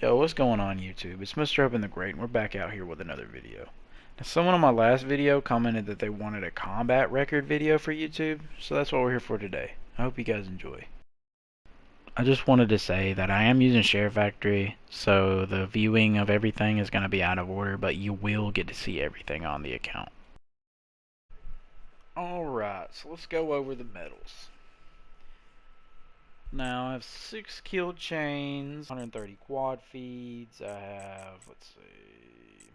Yo, what's going on YouTube? It's Mr. Open the Great, and we're back out here with another video. Now, someone on my last video commented that they wanted a combat record video for YouTube, so that's what we're here for today. I hope you guys enjoy. I just wanted to say that I am using Share Factory, so the viewing of everything is going to be out of order, but you will get to see everything on the account. Alright, so let's go over the medals. Now I have 6 kill chains, 130 quad feeds, I have, let's see,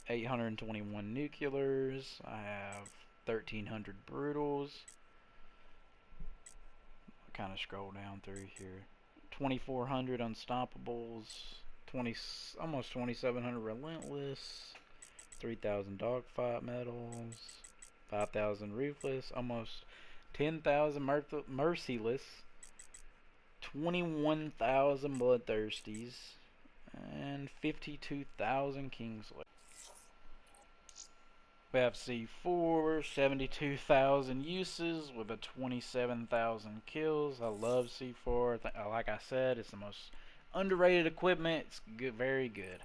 821 nuclears, I have 1300 brutals. I'll kind of scroll down through here. 2400 unstoppables, almost 2700 relentless, 3000 dogfight medals, 5000 ruthless, almost 10,000 merciless, 21,000 bloodthirsties, and 52,000 Kingslayer. We have C4, 72,000 uses with a 27,000 kills. I love C4. Like I said, it's the most underrated equipment. It's good, very good.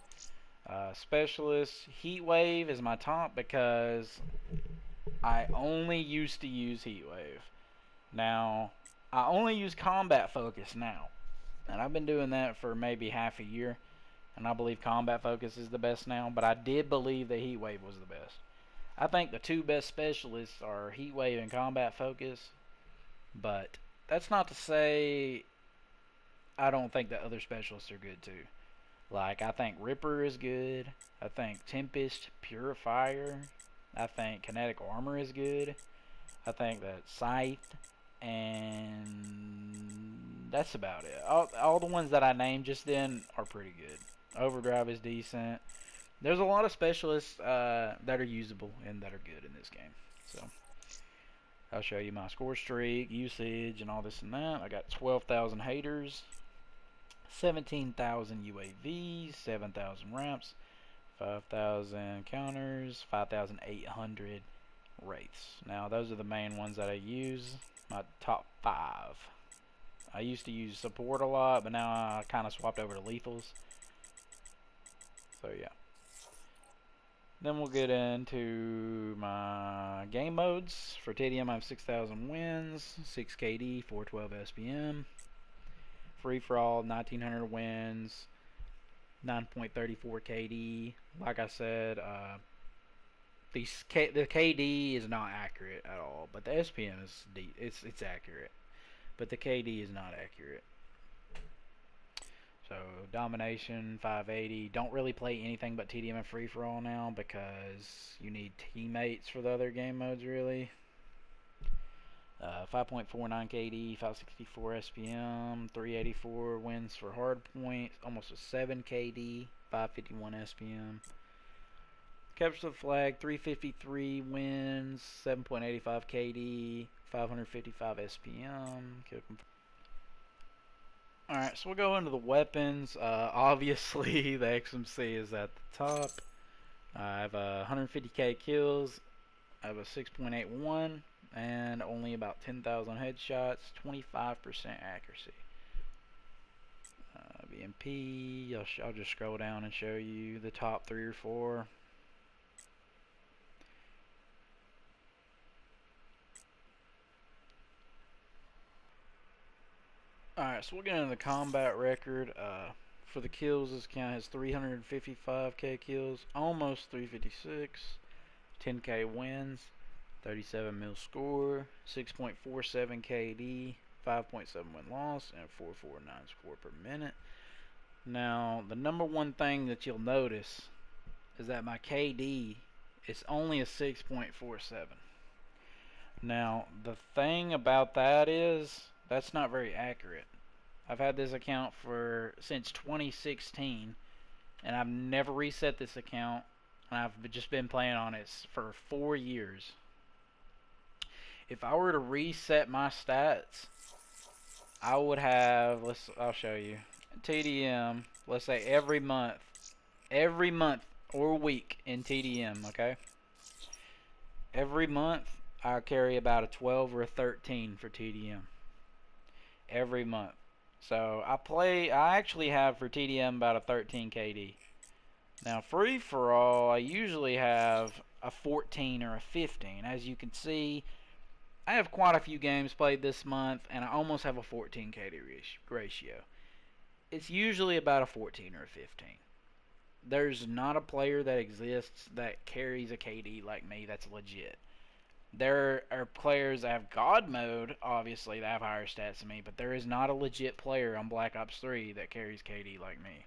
Specialist Heatwave is my top because I only used to use Heatwave. Now, I only use combat focus now, and I've been doing that for maybe half a year, and I believe combat focus is the best now, but I did believe that Heatwave was the best. I think the two best specialists are Heatwave and combat focus, but that's not to say I don't think the other specialists are good too. Like, I think Ripper is good, I think Tempest Purifier, I think Kinetic Armor is good, I think that Scythe, and that's about it. All the ones that I named just then are pretty good. Overdrive is decent. There's a lot of specialists that are usable and that are good in this game. So I'll show you my score streak, usage, and all this and that. I got 12,000 haters, 17,000 UAVs, 7,000 ramps, 5,000 counters, 5,800 wraiths. Now those are the main ones that I use. My top 5. I used to use support a lot, but now I kind of swapped over to lethals. So yeah. Then we'll get into my game modes. For TDM, I have 6,000 wins, 6 KD, 412 SPM. Free for all, 1,900 wins, 9.34 KD. Like I said, the KD is not accurate at all, but the SPM is it's accurate, but the KD is not accurate. So domination 580. Don't really play anything but TDM and free for all now because you need teammates for the other game modes really. 5.49 KD, 564 SPM, 384 wins for hard points, almost a 7 KD, 551 SPM. Capture the flag, 353 wins, 7.85 KD, 555 SPM. Alright, so we'll go into the weapons. Obviously, the XMC is at the top. I have 150k kills. I have a 6.81 and only about 10,000 headshots, 25% accuracy. BMP, I'll just scroll down and show you the top 3 or 4. Alright, so we'll get into the combat record. For the kills, this account has 355k kills, almost 356, 10k wins, 37 mil score, 6.47 KD, 5.7 win loss, and 449 score per minute. Now, the number one thing that you'll notice is that my KD is only a 6.47. Now, the thing about that is that's not very accurate. I've had this account since 2016, and I've never reset this account, and I've just been playing on it for 4 years. If I were to reset my stats, I would have, I'll show you, TDM, let's say every month or week in TDM, okay? Every month, I carry about a 12 or a 13 for TDM. Every month. So I actually have for TDM about a 13 KD. Now free for all, I usually have a 14 or a 15. As you can see, I have quite a few games played this month, and I almost have a 14 KD ratio. It's usually about a 14 or a 15. There's not a player that exists that carries a KD like me that's legit. There are players that have God mode, obviously, that have higher stats than me, but there is not a legit player on Black Ops 3 that carries KD like me.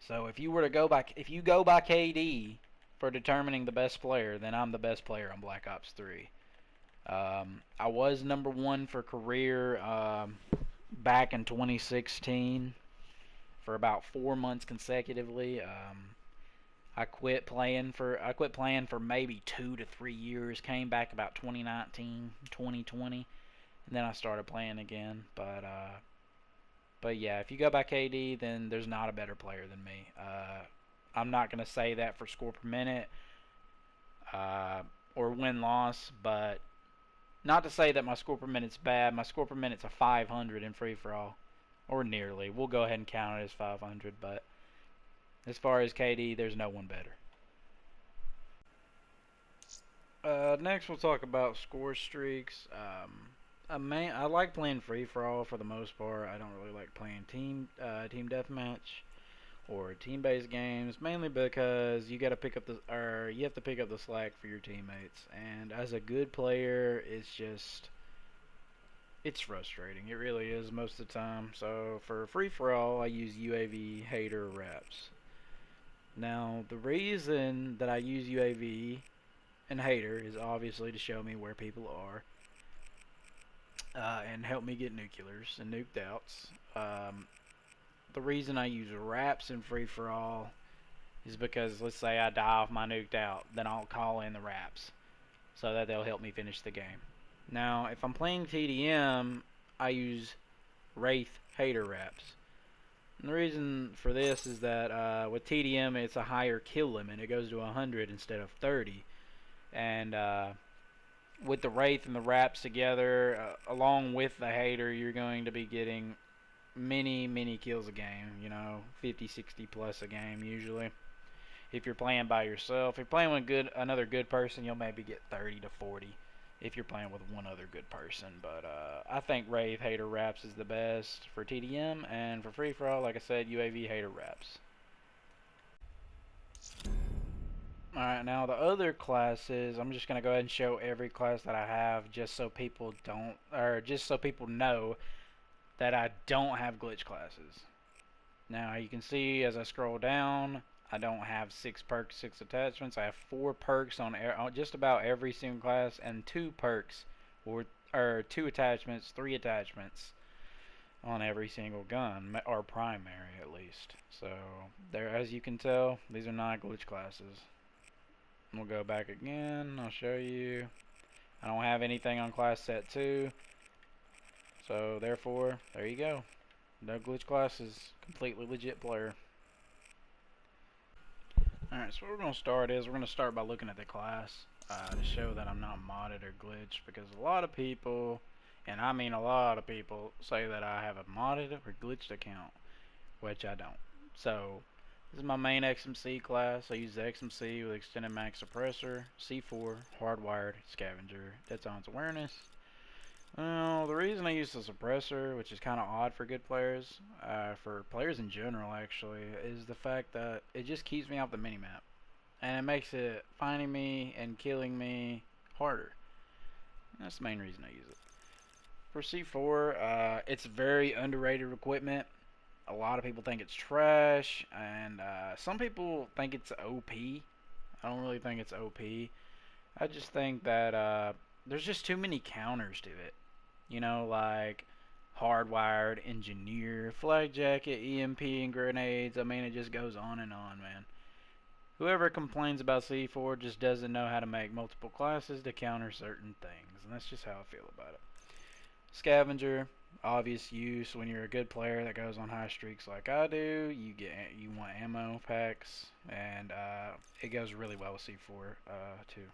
So if you were to if you go by KD for determining the best player, then I'm the best player on Black Ops 3. I was #1 for career back in 2016 for about 4 months consecutively. I quit playing for maybe 2 to 3 years. Came back about 2019, 2020, and then I started playing again. But yeah, if you go by KD, then there's not a better player than me. I'm not gonna say that for score per minute or win loss, but not to say that my score per minute's bad. My score per minute's a 500 in free for all, or nearly. We'll go ahead and count it as 500, but as far as KD, there's no one better. Next, we'll talk about score streaks. I like playing free for all for the most part. I don't really like playing team deathmatch or team-based games, mainly because you got to pick up you have to pick up the slack for your teammates. And as a good player, it's frustrating. It really is most of the time. So for free for all, I use UAV, hater, wraps. Now the reason that I use UAV and hater is obviously to show me where people are and help me get nuclears and nuked outs. The reason I use wraps in free for all is because let's say I die off my nuked out, then I'll call in the wraps so that they'll help me finish the game. Now, if I'm playing TDM, I use Wraith hater wraps. And the reason for this is that with TDM, it's a higher kill limit. It goes to 100 instead of 30. And with the Wraith and the wraps together, along with the hater, you're going to be getting many kills a game. 50, 60 plus a game usually. If you're playing by yourself, if you're playing with another good person, you'll maybe get 30 to 40 if you're playing with one other good person. But I think Wraith hater wraps is the best for TDM, and for free for all, like I said, UAV hater wraps. Alright, now the other classes, I'm just gonna go ahead and show every class that I have just so people know that I don't have glitch classes. Now you can see as I scroll down, I don't have 6 perks, 6 attachments. I have 4 perks on just about every single class, and 2 perks or 2 attachments, 3 attachments on every single gun, or primary at least. So there, as you can tell, these are not glitch classes. We'll go back again. I'll show you. I don't have anything on class set 2. So therefore, there you go. No glitch classes. Completely legit player. Alright, so what we're going to start is, we're going to start by looking at the class to show that I'm not modded or glitched, because a lot of people, and I mean a lot of people, say that I have a modded or glitched account, which I don't. So this is my main XMC class. I use the XMC with extended max suppressor, C4, hardwired, scavenger, dead silence awareness. Well, the reason I use the suppressor, which is kind of odd for good players, for players in general actually, is the fact that it just keeps me off the minimap. And it makes it finding me and killing me harder. And that's the main reason I use it. For C4, it's very underrated equipment. A lot of people think it's trash, and some people think it's OP. I don't really think it's OP. I just think that there's just too many counters to it. Like hardwired, engineer, flag jacket, EMP, and grenades. I mean, it just goes on, man. Whoever complains about C4 just doesn't know how to make multiple classes to counter certain things, and that's just how I feel about it. Scavenger, obvious use when you're a good player that goes on high streaks like I do. You want ammo packs, and it goes really well with C4 too.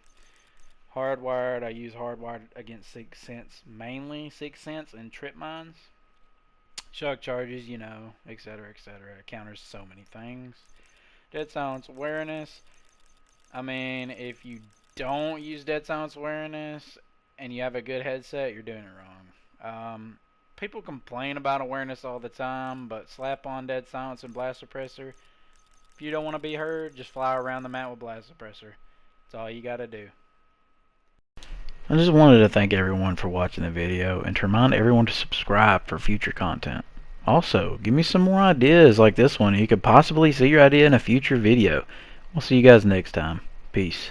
Hardwired, I use hardwired against 6th Sense, mainly 6th Sense and trip mines. Shock charges, etc., etc. It counters so many things. Dead silence awareness. I mean, if you don't use dead silence awareness and you have a good headset, you're doing it wrong. People complain about awareness all the time, but slap on dead silence and blast suppressor. If you don't want to be heard, just fly around the map with blast suppressor. That's all you gotta do. I just wanted to thank everyone for watching the video and to remind everyone to subscribe for future content. Also, give me some more ideas like this one. You could possibly see your idea in a future video. We'll see you guys next time. Peace.